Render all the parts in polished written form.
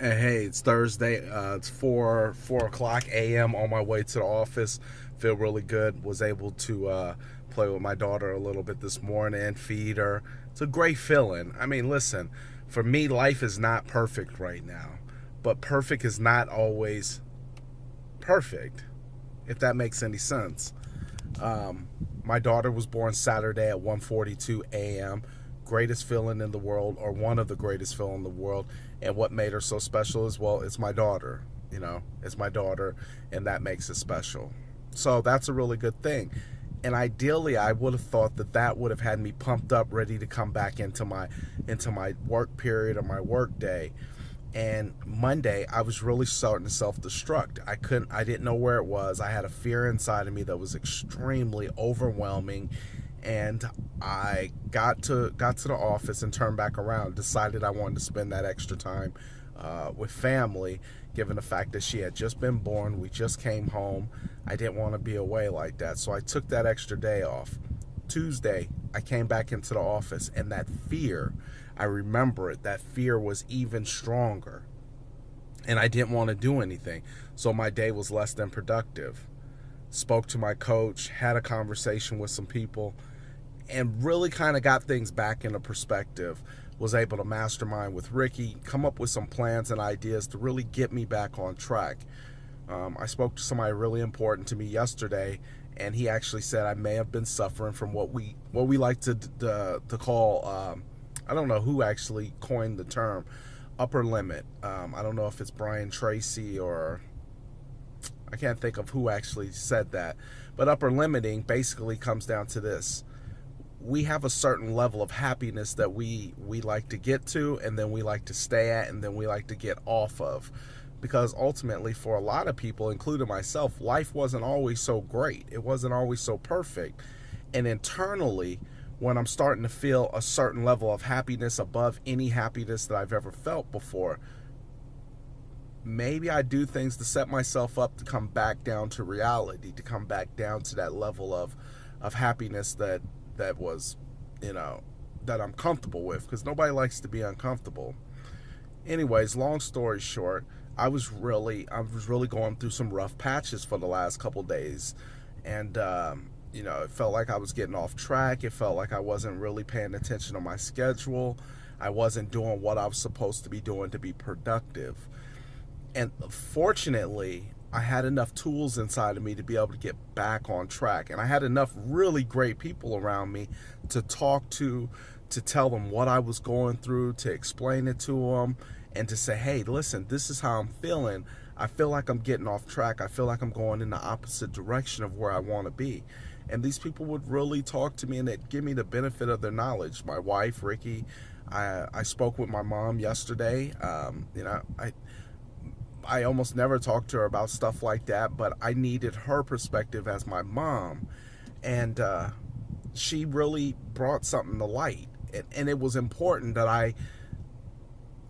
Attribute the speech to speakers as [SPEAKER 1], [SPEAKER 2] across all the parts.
[SPEAKER 1] And hey, it's Thursday. It's four o'clock a.m. on my way to the office. Feel really good. Was able to play with my daughter a little bit this morning, feed her. It's a great feeling. I mean, listen, for me, life is not perfect right now, but perfect is not always perfect. If that makes any sense. My daughter was born Saturday at 1:42 a.m. Greatest feeling in the world, or one of the greatest feeling in the world. And what made her so special is, well, it's my daughter. It's my daughter, and that makes it special. So that's a really good thing. And ideally, I would have thought that that would have had me pumped up, ready to come back into my work period or my work day. And Monday, I was really starting to self-destruct. I didn't know where it was. I had a fear inside of me that was extremely overwhelming. And I got to the office and turned back around, decided I wanted to spend that extra time with family, given the fact that she had just been born. We just came home. I didn't want to be away like that. So I took that extra day off. Tuesday, I came back into the office, and that fear, I remember it, that fear was even stronger. And I didn't want to do anything. So my day was less than productive. Spoke to my coach, had a conversation with some people, and really kind of got things back into perspective. Was able to mastermind with Ricky, come up with some plans and ideas to really get me back on track. I spoke to somebody really important to me yesterday, and he actually said I may have been suffering from what we like to call, I don't know who actually coined the term, upper limit. I don't know if it's Brian Tracy, or I can't think of who actually said that. But upper limiting basically comes down to this: we have a certain level of happiness that we like to get to, and then we like to stay at, and then we like to get off of. Because ultimately, for a lot of people, including myself, life wasn't always so great. It wasn't always so perfect. And internally, when I'm starting to feel a certain level of happiness above any happiness that I've ever felt before, maybe I do things to set myself up to come back down to reality, to come back down to that level of happiness that was, that I'm comfortable with, because nobody likes to be uncomfortable. Anyways, long story short, I was really going through some rough patches for the last couple days, and it felt like I was getting off track. It felt like I wasn't really paying attention to my schedule. I wasn't doing what I was supposed to be doing to be productive. And fortunately, I had enough tools inside of me to be able to get back on track. And I had enough really great people around me to talk to tell them what I was going through, to explain it to them, and to say, hey, listen, this is how I'm feeling. I feel like I'm getting off track. I feel like I'm going in the opposite direction of where I want to be. And these people would really talk to me, and they'd give me the benefit of their knowledge. My wife, Ricky, I spoke with my mom yesterday. I almost never talk to her about stuff like that, but I needed her perspective as my mom. And she really brought something to light. And it was important that I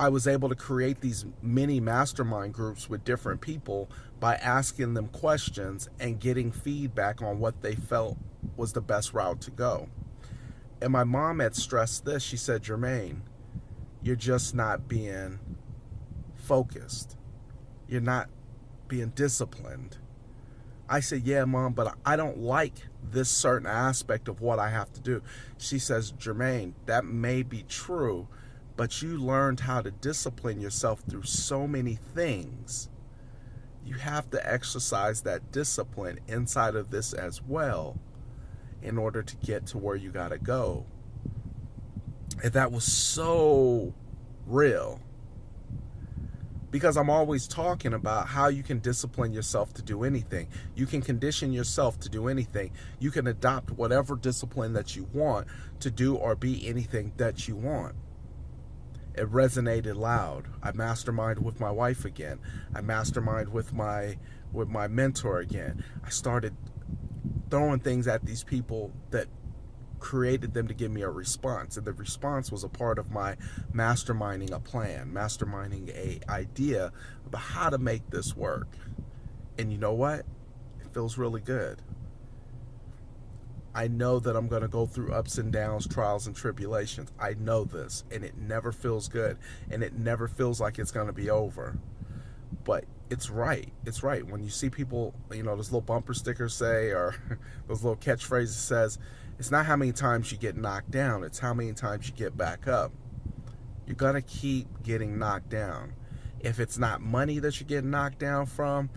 [SPEAKER 1] was able to create these mini mastermind groups with different people by asking them questions and getting feedback on what they felt was the best route to go. And my mom had stressed this. She said, Jermaine, you're just not being focused. You're not being disciplined. I said, yeah, Mom, but I don't like this certain aspect of what I have to do. She says, Jermaine, that may be true, but you learned how to discipline yourself through so many things. You have to exercise that discipline inside of this as well in order to get to where you got to go. And that was so real. Because I'm always talking about how you can discipline yourself to do anything. You can condition yourself to do anything. You can adopt whatever discipline that you want to do or be anything that you want. It resonated loud. I mastermind with my wife again. I mastermind with my mentor again. I started throwing things at these people that created them to give me a response, and the response was a part of my masterminding a plan, masterminding a idea about how to make this work. And you know what? It feels really good. I know that I'm going to go through ups and downs, trials and tribulations. I know this, and it never feels good, and it never feels like it's going to be over. But it's right. It's right. When you see people, those little bumper stickers say, or those little catchphrases says, it's not how many times you get knocked down, it's how many times you get back up. You're going to keep getting knocked down. If it's not money that you're getting knocked down from,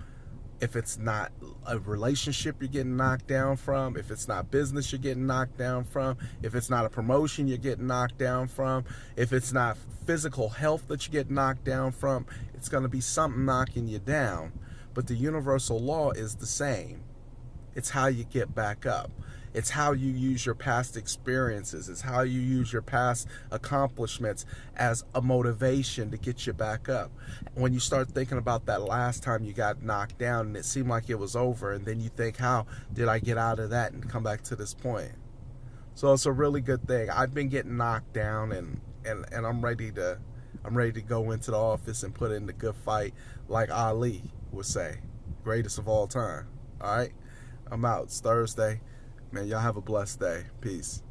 [SPEAKER 1] if it's not a relationship you're getting knocked down from, if it's not business you're getting knocked down from, if it's not a promotion you're getting knocked down from, if it's not physical health that you get knocked down from, it's going to be something knocking you down. But the universal law is the same. It's how you get back up. It's how you use your past experiences. It's how you use your past accomplishments as a motivation to get you back up. When you start thinking about that last time you got knocked down and it seemed like it was over, and then you think, how did I get out of that and come back to this point? So it's a really good thing. I've been getting knocked down, and I'm ready to go into the office and put in the good fight, like Ali would say, greatest of all time. All right, I'm out. It's Thursday. Man, y'all have a blessed day. Peace.